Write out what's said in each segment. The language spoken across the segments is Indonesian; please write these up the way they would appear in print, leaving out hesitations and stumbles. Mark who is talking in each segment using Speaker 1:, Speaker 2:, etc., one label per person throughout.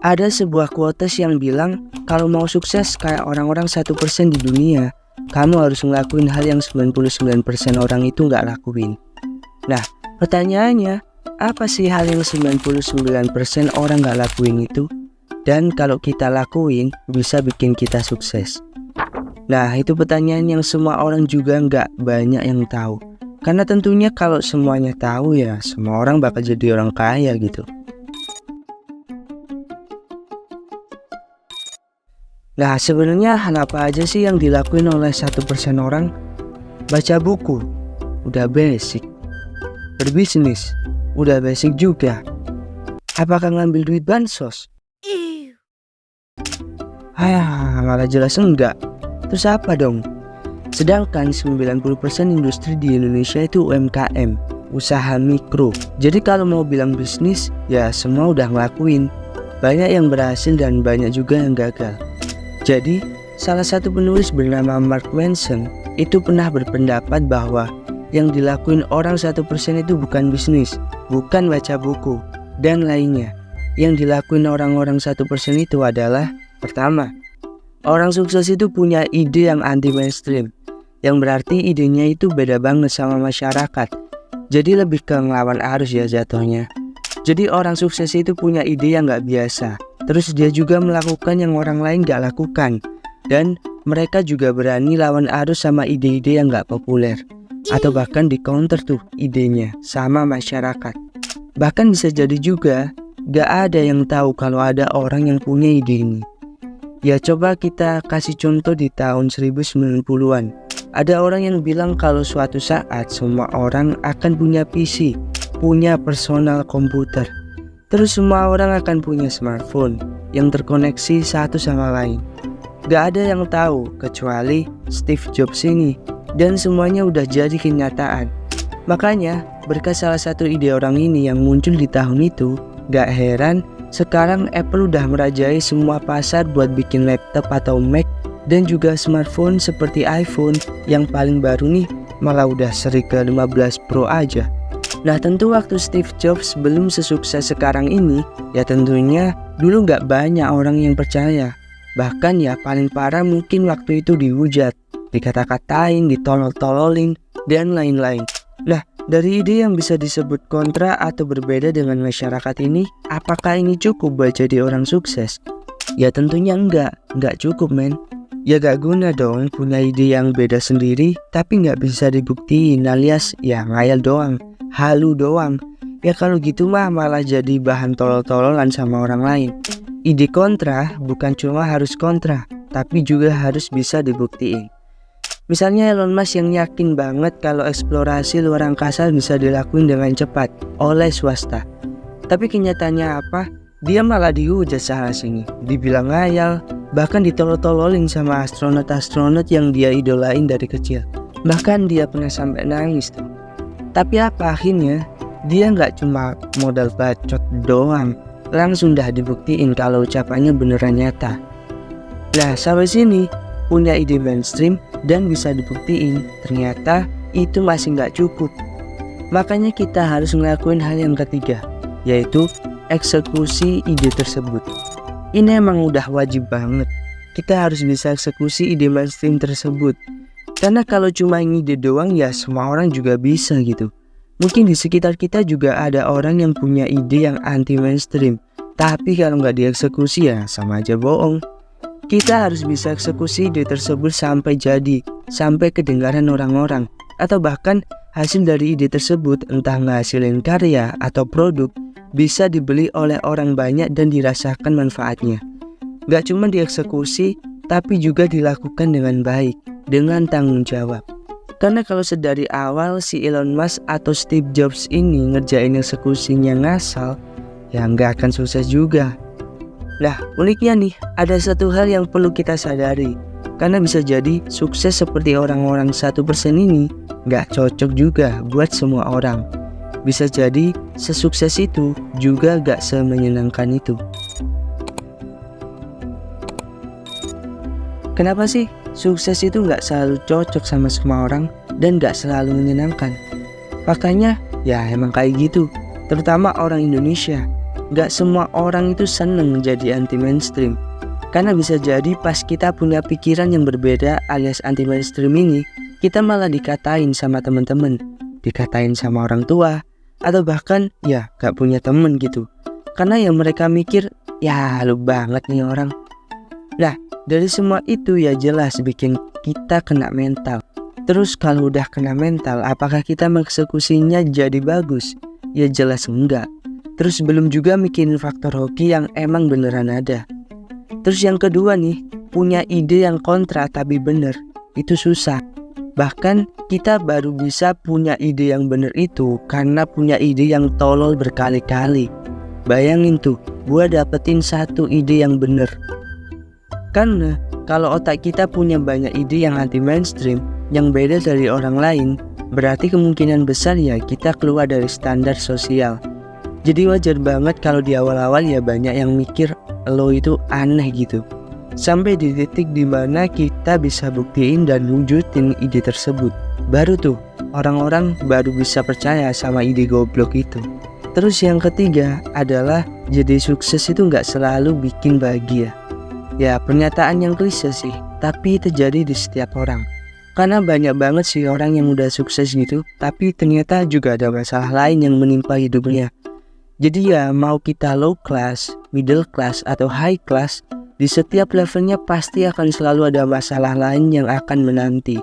Speaker 1: Ada sebuah quotes yang bilang kalau mau sukses kayak orang-orang 1% di dunia, kamu harus ngelakuin hal yang 99% orang itu nggak lakuin. Nah, pertanyaannya, apa sih hal yang 99% orang nggak lakuin itu? Dan kalau kita lakuin, bisa bikin kita sukses. Nah, itu pertanyaan yang semua orang juga nggak banyak yang tahu. Karena tentunya kalau semuanya tahu ya, semua orang bakal jadi orang kaya gitu. Nah, sebenarnya hal apa aja sih yang dilakuin oleh 1% orang? Baca buku, udah basic. Berbisnis, udah basic juga. Apakah ngambil duit bansos? Malah jelas enggak. Terus apa dong? Sedangkan 90% industri di Indonesia itu UMKM, usaha mikro. Jadi kalau mau bilang bisnis, ya semua udah ngelakuin. Banyak yang berhasil dan banyak juga yang gagal. Jadi, salah satu penulis bernama Mark Manson itu pernah berpendapat bahwa yang dilakuin orang 1% itu bukan bisnis, bukan baca buku, dan lainnya. Yang dilakuin orang-orang 1% itu adalah, pertama, orang sukses itu punya ide yang anti-mainstream, yang berarti idenya itu beda banget sama masyarakat. Jadi lebih ke ngelawan arus ya jatuhnya. Jadi orang sukses itu punya ide yang gak biasa. Terus dia juga melakukan yang orang lain gak lakukan. Dan mereka juga berani lawan arus sama ide-ide yang gak populer. Atau bahkan di counter tuh idenya sama masyarakat. Bahkan bisa jadi juga gak ada yang tahu kalau ada orang yang punya ide ini. Ya coba kita kasih contoh di tahun 1990-an. Ada orang yang bilang kalau suatu saat semua orang akan punya PC, punya personal komputer. Terus semua orang akan punya smartphone yang terkoneksi satu sama lain. Gak ada yang tahu kecuali Steve Jobs ini. Dan semuanya udah jadi kenyataan. Makanya berkat salah satu ide orang ini yang muncul di tahun itu, gak heran sekarang Apple udah merajai semua pasar buat bikin laptop atau Mac. Dan juga smartphone seperti iPhone yang paling baru nih malah udah seri ke 15 Pro aja. Nah tentu waktu Steve Jobs belum sesukses sekarang ini, ya tentunya dulu nggak banyak orang yang percaya. Bahkan ya paling parah mungkin waktu itu dihujat, dikata-katain, ditolol-tololin, dan lain-lain. Nah dari ide yang bisa disebut kontra atau berbeda dengan masyarakat ini, apakah ini cukup buat jadi orang sukses? Ya tentunya nggak cukup men. Ya gak guna dong punya ide yang beda sendiri tapi nggak bisa dibuktiin alias ya ngayal doang, halu doang. Ya kalau gitu mah malah jadi bahan tolol-tololan sama orang lain. Ide kontra bukan cuma harus kontra, tapi juga harus bisa dibuktiin. Misalnya Elon Musk yang yakin banget kalau eksplorasi luar angkasa bisa dilakuin dengan cepat oleh swasta. Tapi kenyataannya apa? Dia malah dihujat sana sini, dibilang ngayal, bahkan ditolol-tololin sama astronot-astronot yang dia idolain dari kecil. Bahkan dia pernah sampai nangis tuh. Tapi apa akhirnya? Dia nggak cuma modal bacot doang, langsung dah dibuktiin kalau ucapannya beneran nyata. Nah sampai sini punya ide mainstream dan bisa dibuktiin, ternyata itu masih nggak cukup. Makanya kita harus ngelakuin hal yang ketiga, yaitu eksekusi ide tersebut. Ini emang udah wajib banget. Kita harus bisa eksekusi ide mainstream tersebut. Karena kalau cuma ide doang ya semua orang juga bisa gitu. Mungkin di sekitar kita juga ada orang yang punya ide yang anti mainstream. Tapi kalau nggak dieksekusi ya sama aja bohong. Kita harus bisa eksekusi ide tersebut sampai jadi, sampai kedengaran orang-orang. Atau bahkan hasil dari ide tersebut entah ngehasilin karya atau produk bisa dibeli oleh orang banyak dan dirasakan manfaatnya. Gak cuma dieksekusi, tapi juga dilakukan dengan baik, dengan tanggung jawab. Karena kalau sedari awal si Elon Musk atau Steve Jobs ini ngerjain eksekusinya ngasal, ya nggak akan sukses juga. Nah uniknya nih, ada satu hal yang perlu kita sadari. Karena bisa jadi sukses seperti orang-orang 1% ini nggak cocok juga buat semua orang. Bisa jadi sesukses itu juga gak semenyenangkan itu. Kenapa sih sukses itu gak selalu cocok sama semua orang dan gak selalu menyenangkan? Faktanya ya emang kayak gitu, terutama orang Indonesia. Gak semua orang itu seneng jadi anti mainstream. Karena bisa jadi pas kita punya pikiran yang berbeda alias anti mainstream ini, kita malah dikatain sama teman-teman, dikatain sama orang tua, atau bahkan ya gak punya temen gitu. Karena yang mereka mikir, ya lu banget nih orang. Nah, dari semua itu ya jelas bikin kita kena mental. Terus kalau udah kena mental, apakah kita mengeksekusinya jadi bagus? Ya jelas enggak. Terus belum juga mikirin faktor hoki yang emang beneran ada. Terus yang kedua nih, punya ide yang kontra tapi bener, itu susah. Bahkan kita baru bisa punya ide yang bener itu karena punya ide yang tolol berkali-kali. Bayangin tuh, gua dapetin satu ide yang bener. Karena kalau otak kita punya banyak ide yang anti mainstream, yang beda dari orang lain, berarti kemungkinan besar ya kita keluar dari standar sosial. Jadi wajar banget kalau di awal-awal ya banyak yang mikir lo itu aneh gitu. Sampai di titik dimana kita bisa buktiin dan wujudin ide tersebut, baru tuh orang-orang baru bisa percaya sama ide goblok itu. Terus yang ketiga adalah jadi sukses itu nggak selalu bikin bahagia. Ya pernyataan yang klise sih, tapi terjadi di setiap orang. Karena banyak banget sih orang yang udah sukses gitu, tapi ternyata juga ada masalah lain yang menimpa hidupnya. Jadi ya mau kita low class, middle class, atau high class, di setiap levelnya pasti akan selalu ada masalah lain yang akan menanti.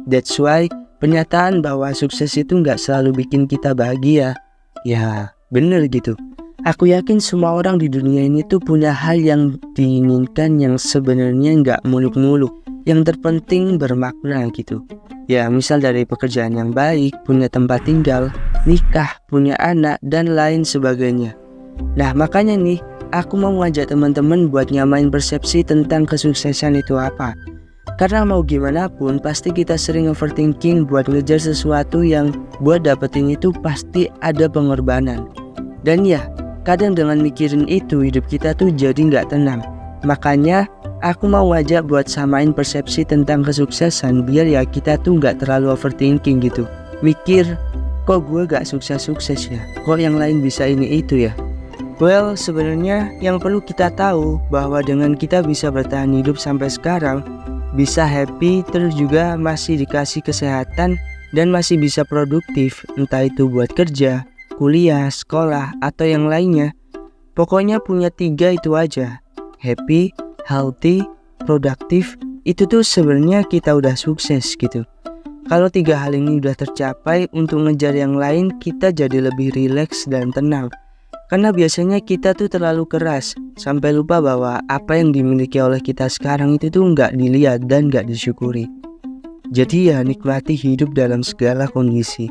Speaker 1: That's why pernyataan bahwa sukses itu nggak selalu bikin kita bahagia, ya bener gitu. Aku yakin semua orang di dunia ini tuh punya hal yang diinginkan yang sebenarnya nggak muluk-muluk, yang terpenting bermakna gitu. Ya misal dari pekerjaan yang baik, punya tempat tinggal, nikah, punya anak, dan lain sebagainya. Nah makanya nih, aku mau ngajak teman-teman buat nyamain persepsi tentang kesuksesan itu apa. Karena mau gimana pun pasti kita sering overthinking buat ngejar sesuatu yang buat dapetin itu pasti ada pengorbanan. Dan ya, kadang dengan mikirin itu hidup kita tuh jadi nggak tenang. Makanya aku mau ngajak buat samain persepsi tentang kesuksesan biar ya kita tuh nggak terlalu overthinking gitu. Mikir, kok gue gak sukses-sukses ya? Kok yang lain bisa ini itu ya? Well, sebenarnya yang perlu kita tahu bahwa dengan kita bisa bertahan hidup sampai sekarang, bisa happy, terus juga masih dikasih kesehatan dan masih bisa produktif, entah itu buat kerja, kuliah, sekolah, atau yang lainnya. Pokoknya punya 3 itu aja, happy, healthy, produktif, itu tuh sebenarnya kita udah sukses gitu. Kalau 3 hal ini udah tercapai, untuk ngejar yang lain kita jadi lebih rileks dan tenang. Karena biasanya kita tuh terlalu keras, sampai lupa bahwa apa yang dimiliki oleh kita sekarang itu tuh nggak dilihat dan nggak disyukuri. Jadi ya nikmati hidup dalam segala kondisi.